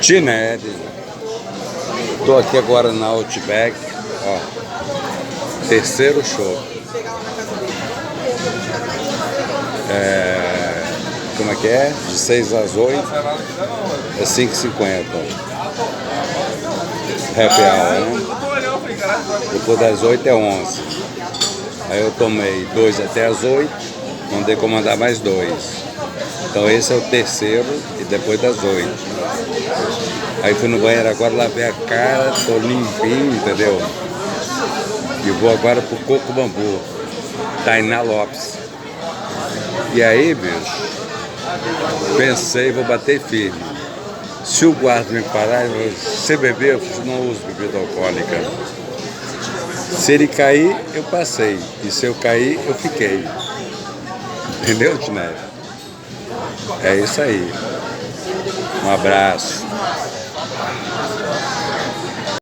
Tined. Tô aqui agora na Outback, ó. Terceiro show. Como é que é? De 6 às 8 é 5,50. Happy hour, né? Depois das 8 é 11. Aí eu tomei 2 até as 8, mandei comandar mais 2. Então esse é o terceiro e depois das 8. Aí fui no banheiro agora, lavei a cara, tô limpinho, entendeu? E vou agora pro Coco Bambu, Tainá Lopes. E aí, bicho, pensei, vou bater firme. Se o guarda me parar, você beber, eu não uso bebida alcoólica. Se ele cair, eu passei. E se eu cair, eu fiquei. Entendeu, Tinete? É isso aí. Um abraço.